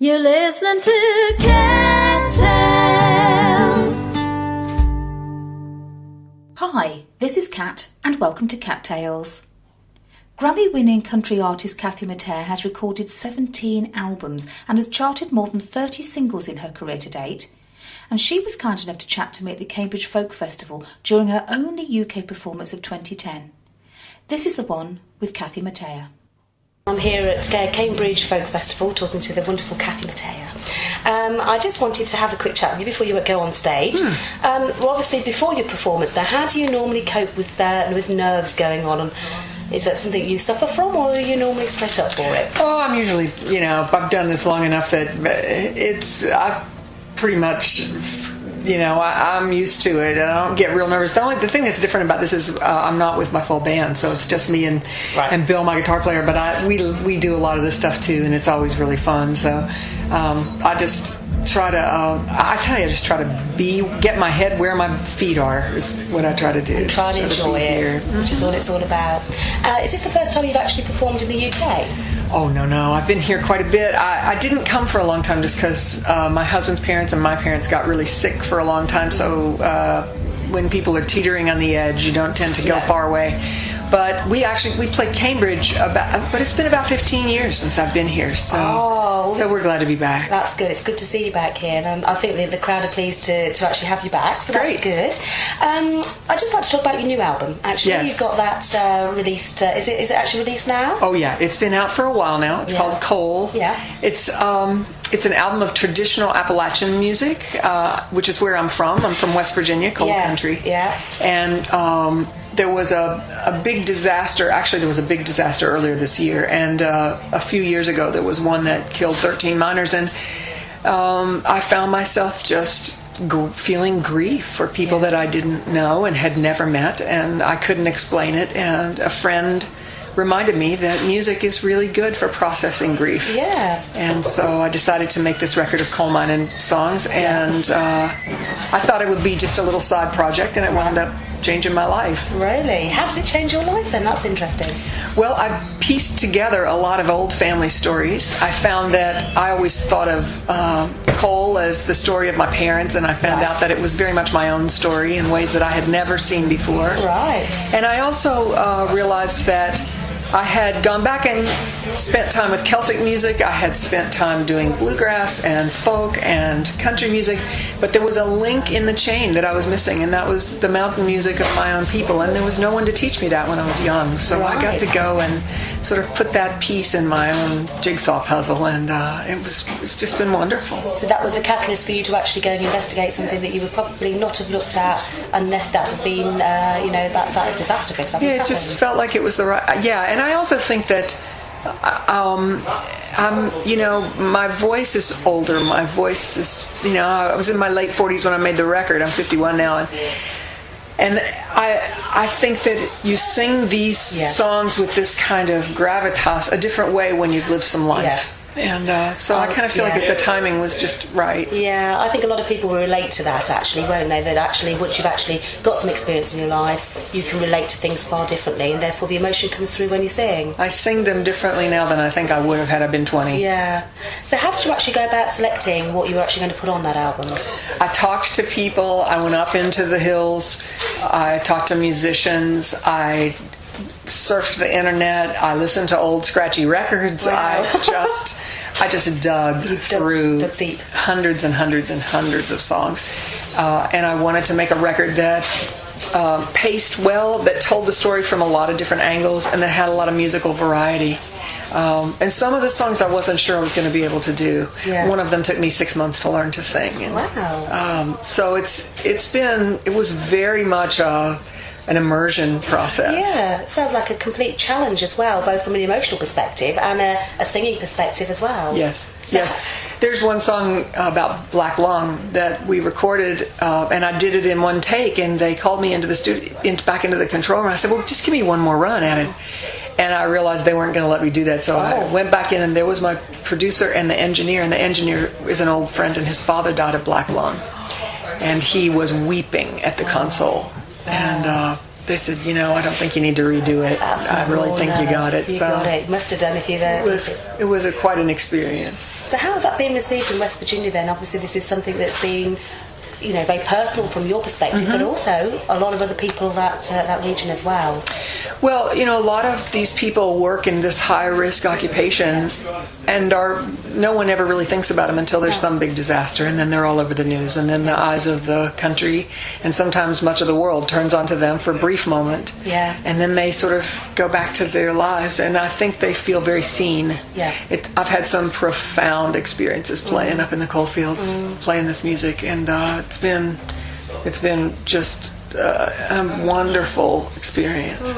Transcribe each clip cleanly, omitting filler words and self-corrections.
You're listening to Cat Tales. Hi, this is Kat, and welcome to Cat Tales. Grammy-winning country artist Kathy Mattea has recorded 17 albums and has charted more than 30 singles in her career to date. And she was kind enough to chat to me at the Cambridge Folk Festival during her only UK performance of 2010. This is the one with Kathy Mattea. I'm here at Cambridge Folk Festival talking to the wonderful Kathy Mattea. I just wanted to have a quick chat with you before you go on stage. Well, obviously, before your performance now, how do you normally cope with nerves going on? And is that something you suffer from, or are you normally straight up for it? Oh, I'm usually, I've done this long enough that I've pretty much... I'm used to it. I don't get real nervous. The thing that's different about this is I'm not with my full band, so it's just me and Bill, my guitar player. But we do a lot of this stuff too, and it's always really fun. So I just try to just try to get my head where my feet are is what I try to do. And try to enjoy it, which is what it's all about. Is this the first time you've actually performed in the UK? Oh, no. I've been here quite a bit. I didn't come for a long time just because my husband's parents and my parents got really sick for a long time. So when people are teetering on the edge, you don't tend to go far away. But we played Cambridge, but it's been about 15 years since I've been here. So we're glad to be back. That's good. It's good to see you back here. And I think the crowd are pleased to actually have you back. So great. That's good. I'd just like to talk about your new album, actually. Yes. You've got that released. Is it actually released now? Oh, yeah. It's been out for a while now. It's called Coal. Yeah. It's an album of traditional Appalachian music, which is where I'm from. I'm from West Virginia, coal country. Yeah. And there was a big disaster. Actually, there was a big disaster earlier this year. And a few years ago, there was one that killed 13 miners. And I found myself just feeling grief for people that I didn't know and had never met. And I couldn't explain it. And a friend reminded me that music is really good for processing grief. Yeah. And so I decided to make this record of coal mining songs, and I thought it would be just a little side project, and it wound up changing my life. Really? How did it change your life then? That's interesting. Well, I pieced together a lot of old family stories. I found that I always thought of coal as the story of my parents, and I found out that it was very much my own story in ways that I had never seen before. Right. And I also realized that I had gone back and spent time with Celtic music. I had spent time doing bluegrass and folk and country music, but there was a link in the chain that I was missing, and that was the mountain music of my own people, and there was no one to teach me that when I was young. So I got to go and sort of put that piece in my own jigsaw puzzle, and it's just been wonderful. So that was the catalyst for you to actually go and investigate something that you would probably not have looked at unless that had been, that disaster case. Yeah, it just felt like it was the right... And I also think that my voice is older. My voice is, I was in my late 40s when I made the record. I'm 51 now, and I think that you sing these songs with this kind of gravitas a different way when you've lived some life. Yeah. And so I kind of feel like the timing was just right. Yeah, I think a lot of people will relate to that, actually, won't they? That actually, once you've actually got some experience in your life, you can relate to things far differently, and therefore the emotion comes through when you sing. I sing them differently now than I think I would have had I been 20. Yeah. So how did you actually go about selecting what you were actually going to put on that album? I talked to people. I went up into the hills. I talked to musicians. I surfed the internet. I listened to old scratchy records. Wow. I just dug through deep. hundreds and hundreds and hundreds of songs, and I wanted to make a record that paced well, that told the story from a lot of different angles, and that had a lot of musical variety. And some of the songs I wasn't sure I was going to be able to do. Yeah. One of them took me 6 months to learn to sing. And, wow. So it was very much an immersion process. Yeah, it sounds like a complete challenge as well, both from an emotional perspective and a singing perspective as well. Yes. There's one song about Black Lung that we recorded, and I did it in one take, and they called me into the studio, back into the control room. I said, well, just give me one more run at it. And I realized they weren't going to let me do that, so I went back in, and there was my producer and the engineer is an old friend, and his father died of black lung. And he was weeping at the console. And they said, I don't think you need to redo it. I really think you got it. You got it. Must have done if you've... It was quite an experience. So how has that been received in West Virginia then? Obviously this is something that's been, very personal from your perspective, but also a lot of other people that region as well. Well, a lot of these people work in this high-risk occupation, and no one ever really thinks about them until there's some big disaster, and then they're all over the news, and then the eyes of the country, and sometimes much of the world, turns onto them for a brief moment. Yeah. And then they sort of go back to their lives, and I think they feel very seen. Yeah. I've had some profound experiences playing up in the coal fields, playing this music, and it's been just a wonderful experience.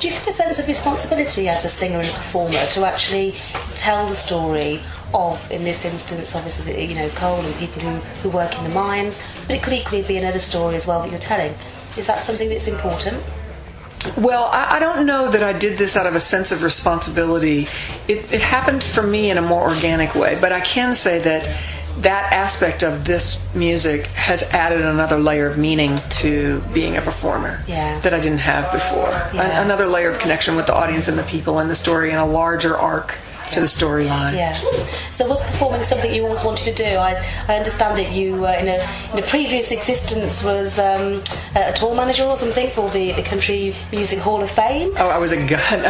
Do you feel a sense of responsibility as a singer and a performer to actually tell the story of, in this instance, obviously, coal and people who work in the mines, but it could equally be another story as well that you're telling? Is that something that's important? Well, I don't know that I did this out of a sense of responsibility. It happened for me in a more organic way, but I can say that aspect of this music has added another layer of meaning to being a performer that I didn't have before. Yeah. Another layer of connection with the audience and the people and the story, and a larger arc to the storyline. Yeah. So was performing something you always wanted to do? I understand that you, in a previous existence, was a tour manager or something for the Country Music Hall of Fame. Oh, I was a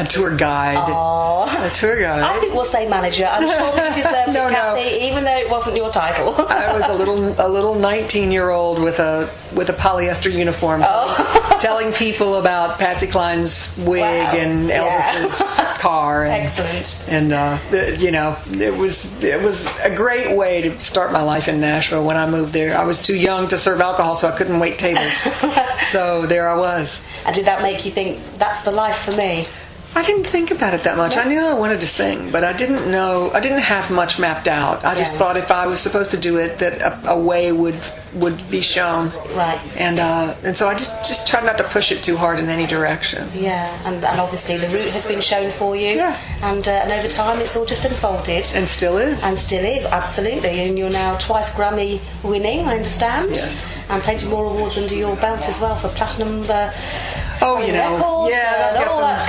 tour guide. Aww. A tour guide. I think we'll say manager. I'm sure you deserved it, Kathy, even though it wasn't your title. I was a little 19-year-old with a polyester uniform, telling people about Patsy Cline's wig and Elvis's car. And, excellent. And it was a great way to start my life in Nashville. When I moved there, I was too young to serve alcohol, so I couldn't wait tables. So there I was. And did that make you think, that's the life for me? I didn't think about it that much. I knew I wanted to sing, but I didn't have much mapped out. I just thought if I was supposed to do it, that a way would be shown. Right. And so I just tried not to push it too hard in any direction. Yeah, and obviously the route has been shown for you. Yeah. And over time it's all just unfolded. And still is. And still is, absolutely. And you're now twice Grammy-winning, I understand. Yes. And plenty more awards under your belt as well for platinum. Records,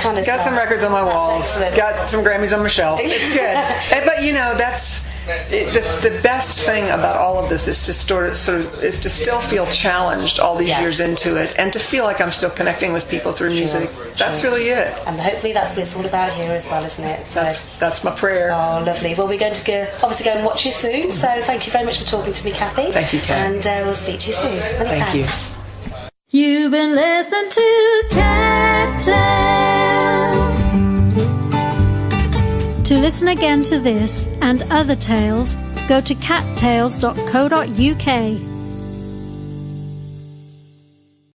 I've got some records on my walls. Got some Grammys on my shelf. It's good. But that's the best thing about all of this is to still feel challenged all these years into it, and to feel like I'm still connecting with people through music. That's really it. And hopefully that's what it's all about here as well, isn't it? So, that's my prayer. Oh, lovely. Well, we're going to obviously go and watch you soon. So thank you very much for talking to me, Kathy. Thank you, Kat. And we'll speak to you soon. Many Thank you. thanks. You've been listening to Cat Tales. To listen again to this and other tales, go to cattales.co.uk.